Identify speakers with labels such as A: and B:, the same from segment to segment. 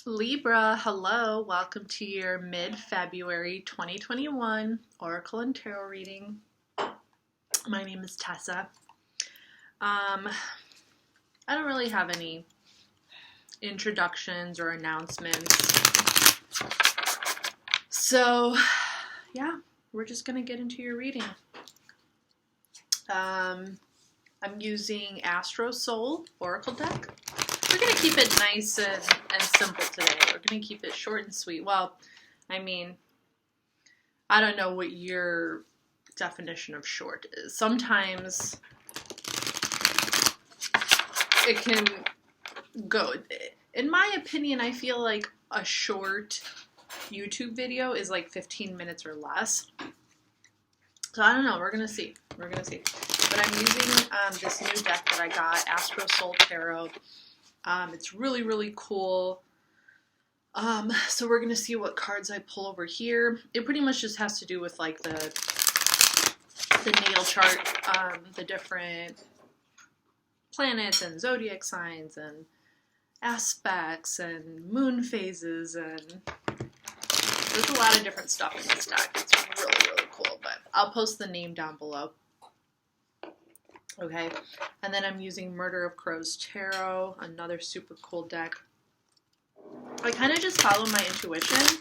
A: Libra, hello. Welcome to your mid-February 2021 Oracle and Tarot reading. My name is TESA. I don't really have any introductions or announcements. So, yeah, we're just going to get into your reading. I'm using Astrosoul Oracle deck. We're going to keep it nice and simple today. We're going to keep it short and sweet. Well, I mean, I don't know what your definition of short is. Sometimes it can go. In my opinion, I feel like a short YouTube video is like 15 minutes or less. So I don't know. We're going to see. We're going to see. But I'm using this new deck that I got, Astrosoul Tarot. It's really, really cool. So we're going to see what cards I pull over here. It pretty much just has to do with like the natal chart, the different planets and zodiac signs and aspects and moon phases, and there's a lot of different stuff in this deck. It's really, really cool, but I'll post the name down below. Okay, and then I'm using Murder of Crows Tarot, another super cool deck. I kind of just follow my intuition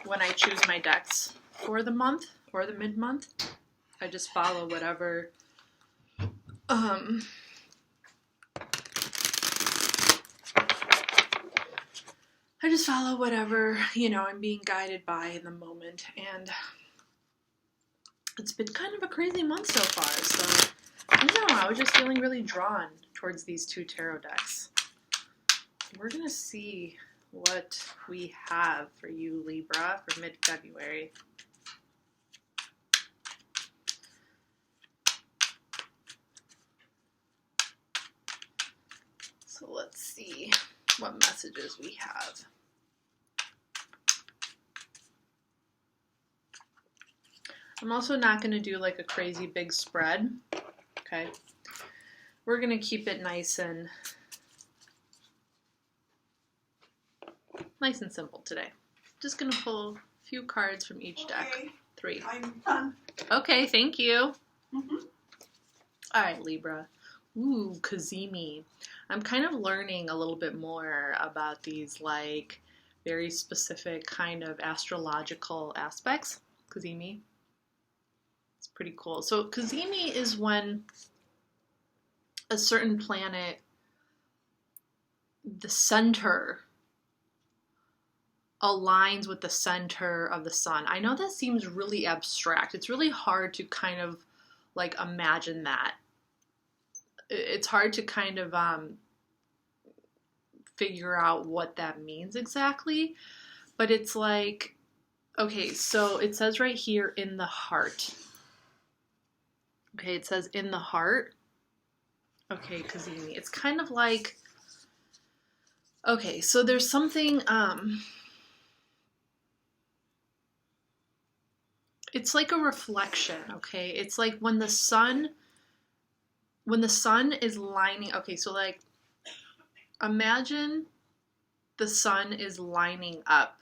A: when I choose my decks for the month or the mid-month. I just follow whatever I just follow whatever, I'm being guided by in the moment, and it's been kind of a crazy month so far, so I don't know, I was just feeling really drawn towards these two tarot decks. We're going to see what we have for you, Libra, for mid-February. So let's see what messages we have. I'm also not going to do like a crazy big spread, okay? We're going to keep it nice and simple today. Just going to pull a few cards from each deck.
B: Okay.
A: 3.
B: I'm done.
A: Okay, thank you.
B: Mm-hmm.
A: All right, Libra. Ooh, Kazemi. I'm kind of learning a little bit more about these like very specific kind of astrological aspects. Kazemi. It's pretty cool. So Kazemi is when a certain planet, the center aligns with the center of the sun. I know that seems really abstract. It's really hard to kind of like imagine that. It's hard to kind of figure out what that means exactly. But it's like, okay, so it says right here in the heart. Okay, it says in the heart. Okay, Kazemi. It's kind of like, okay, so there's something, it's like a reflection, okay? It's like when the sun is lining, okay, so like, imagine the sun is lining up.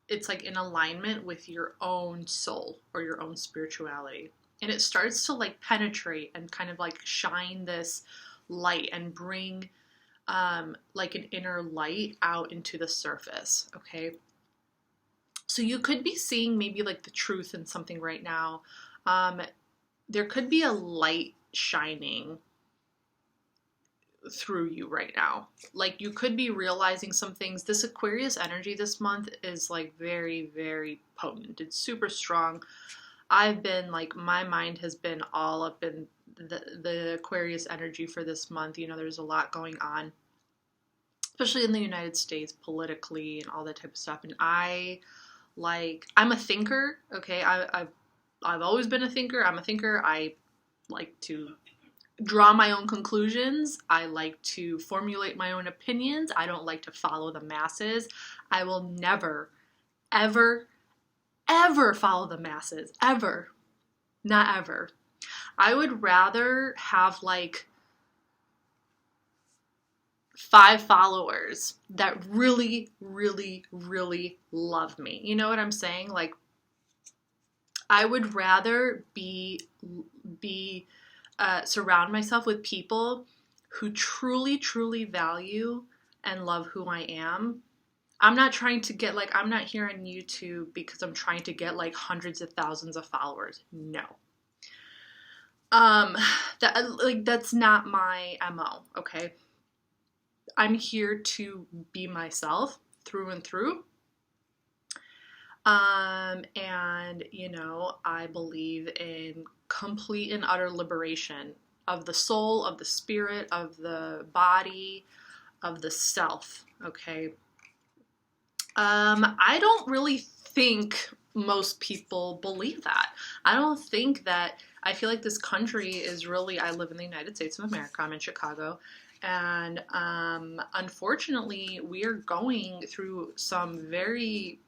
A: It's like in alignment with your own soul or your own spirituality. And it starts to like penetrate and kind of like shine this light and bring like an inner light out into the surface, okay? So you could be seeing maybe like the truth in something right now. There could be a light shining through you right now. Like you could be realizing some things. This Aquarius energy this month is like very, very potent. It's super strong. I've been like, my mind has been all up in the Aquarius energy for this month. There's a lot going on, especially in the United States politically and all that type of stuff. And I'm a thinker, okay? I've always been a thinker. I'm a thinker. I like to draw my own conclusions. I like to formulate my own opinions. I don't like to follow the masses. I will never, ever, ever follow the masses. Ever. Not ever. I would rather have like 5 followers that really, really, really love me. You know what I'm saying? Like, I would rather surround myself with people who truly, truly value and love who I am. I'm not trying to get, like, I'm not here on YouTube because I'm trying to get like hundreds of thousands of followers. No. That's not my MO, okay? I'm here to be myself through and through. And, you know, I believe in complete and utter liberation of the soul, of the spirit, of the body, of the self, okay? I don't really think most people believe that. I don't think that, I feel like this country is really, I live in the United States of America, I'm in Chicago, and unfortunately we are going through some very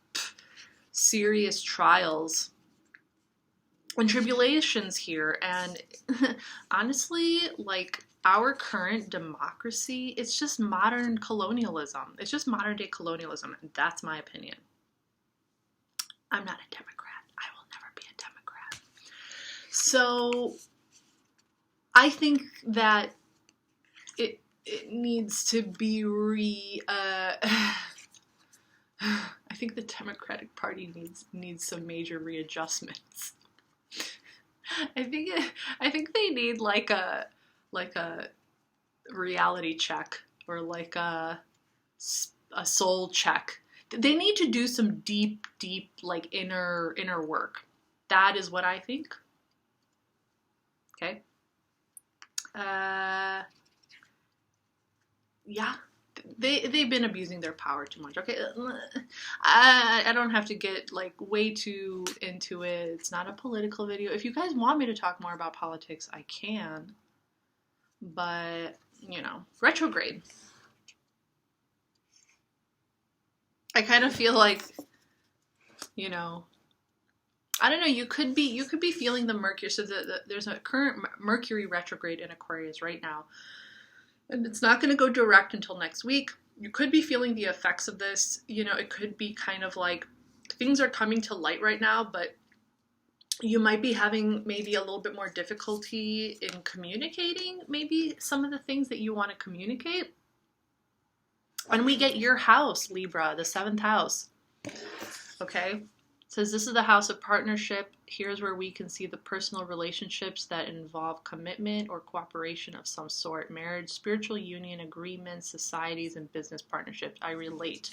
A: serious trials and tribulations here, and honestly, like, our current democracy, it's just modern colonialism. It's just modern day colonialism, and that's my opinion. I'm not a Democrat. I will never be a Democrat. So I think that it needs to be I think the Democratic Party needs some major readjustments. I think they need like a reality check, or like a soul check. They need to do some deep like inner work. That is what I think. Okay. Yeah. They've been abusing their power too much. Okay, I don't have to get like way too into it. It's not a political video. If you guys want me to talk more about politics, I can. But, you know, retrograde. I kind of feel like, you know, I don't know, you could be feeling the Mercury. So there's a current Mercury retrograde in Aquarius right now. And it's not going to go direct until next week. You could be feeling the effects of this. You know, it could be kind of like things are coming to light right now, but you might be having maybe a little bit more difficulty in communicating maybe some of the things that you want to communicate. And we get your house, Libra, the 7th house. Okay? It says this is the house of partnership. Here's where we can see the personal relationships that involve commitment or cooperation of some sort. Marriage, spiritual union, agreements, societies, and business partnerships. I relate.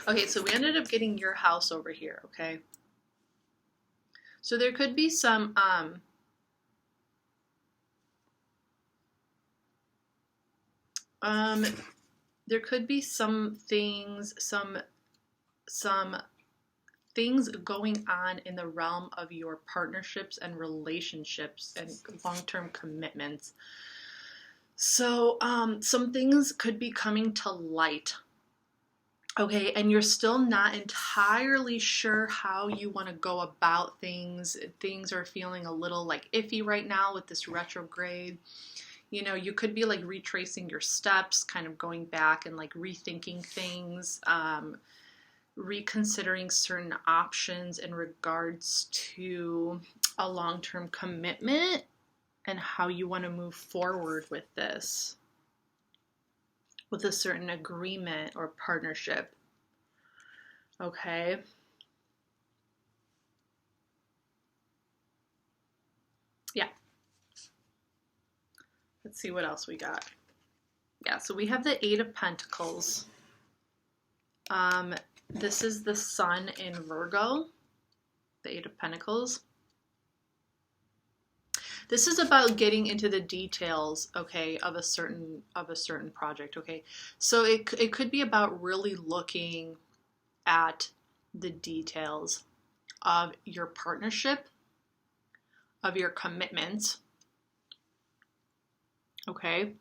A: Okay, so we ended up getting your house over here, okay? So there could be some, there could be some things, some things going on in the realm of your partnerships and relationships and long-term commitments. So some things could be coming to light. Okay, and you're still not entirely sure how you want to go about things. Things are feeling a little like iffy right now with this retrograde. You know, you could be like retracing your steps, kind of going back and like rethinking things, reconsidering certain options in regards to a long-term commitment and how you want to move forward with this, with a certain agreement or partnership. Okay. Yeah. Let's see what else we got. Yeah, so we have the 8 of Pentacles. This is the Sun in Virgo, the 8 of Pentacles. This is about getting into the details, okay, of a certain project, okay? So it could be about really looking at the details of your partnership, of your commitments, okay?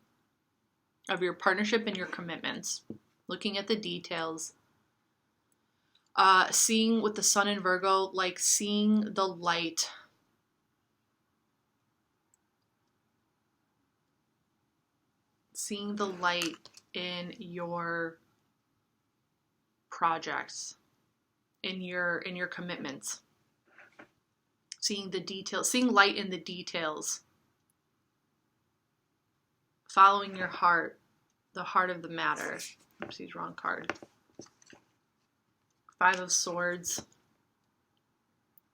A: Of your partnership and your commitments. Looking at the details. Seeing with the Sun in Virgo, like seeing the light. seeing the light in your projects, in your commitments, seeing the details, seeing light in the details, following your heart, the heart of the matter. Oopsies, wrong card. 5 of Swords,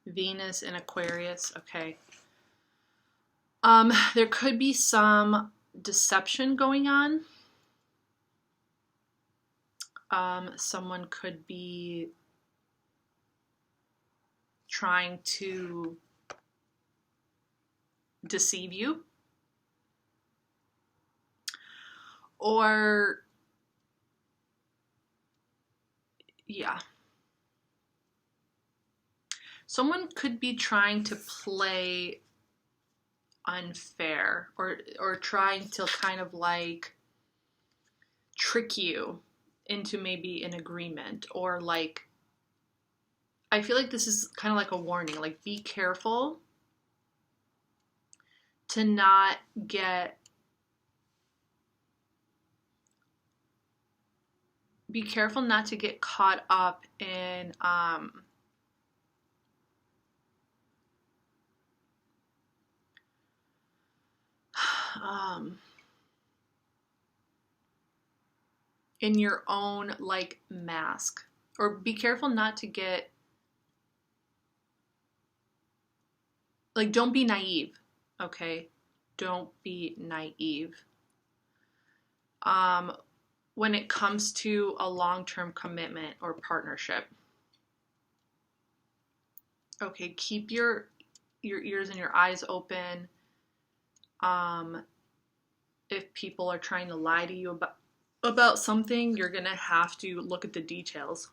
A: Venus in Aquarius. Okay. There could be some deception going on. Someone could be trying to deceive you, or yeah, someone could be trying to play unfair, or trying to kind of like trick you into maybe an agreement, or like, I feel like this is kind of like a warning, like be careful to not get, be careful not to get caught up in your own like mask, or be careful not to get, like, don't be naive, okay? Don't be naive. When it comes to a long-term commitment or partnership. Okay, keep your ears and your eyes open. If people are trying to lie to you about something, you're gonna have to look at the details.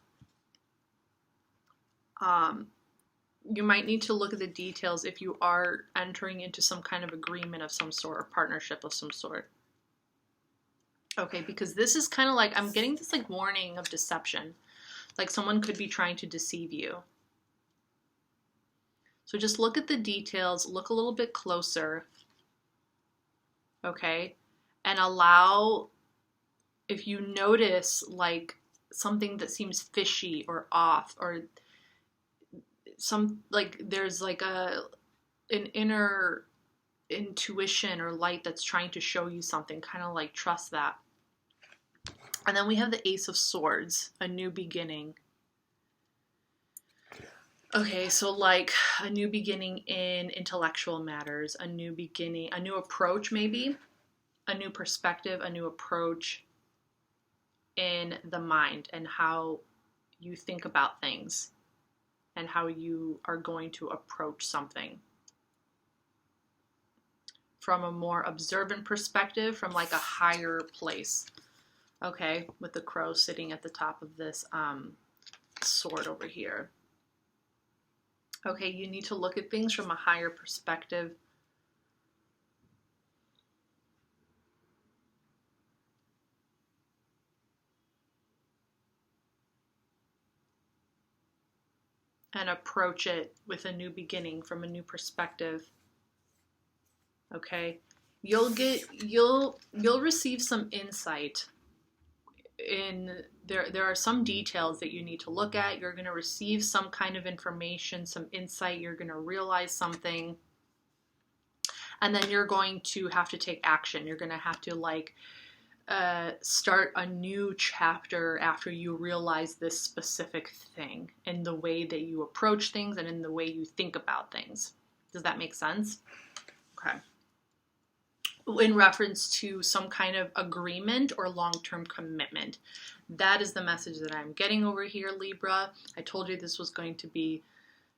A: You might need to look at the details if you are entering into some kind of agreement of some sort, or partnership of some sort. Okay, because this is kind of like, I'm getting this like warning of deception. Like someone could be trying to deceive you. So just look at the details, look a little bit closer. Okay, and allow, if you notice like something that seems fishy or off, or some, like there's like an inner intuition or light that's trying to show you something, kind of like trust that. And then we have the Ace of Swords, a new beginning. Okay, so like a new beginning in intellectual matters, a new beginning, a new approach maybe, a new perspective, a new approach in the mind and how you think about things and how you are going to approach something. From a more observant perspective, from like a higher place. Okay, with the crow sitting at the top of this sword over here. Okay, you need to look at things from a higher perspective. And approach it with a new beginning, from a new perspective. Okay, you'll receive some insight. There are some details that you need to look at. You're going to receive some kind of information, some insight. You're going to realize something, and then you're going to have to take action. You're going to have to like start a new chapter after you realize this specific thing, in the way that you approach things and in the way you think about things. Does that make sense? Okay. In reference to some kind of agreement or long-term commitment. That is the message that I'm getting over here, Libra. I told you this was going to be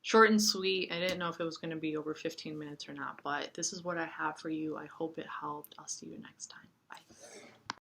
A: short and sweet. I didn't know if it was going to be over 15 minutes or not, but this is what I have for you. I hope it helped. I'll see you next time.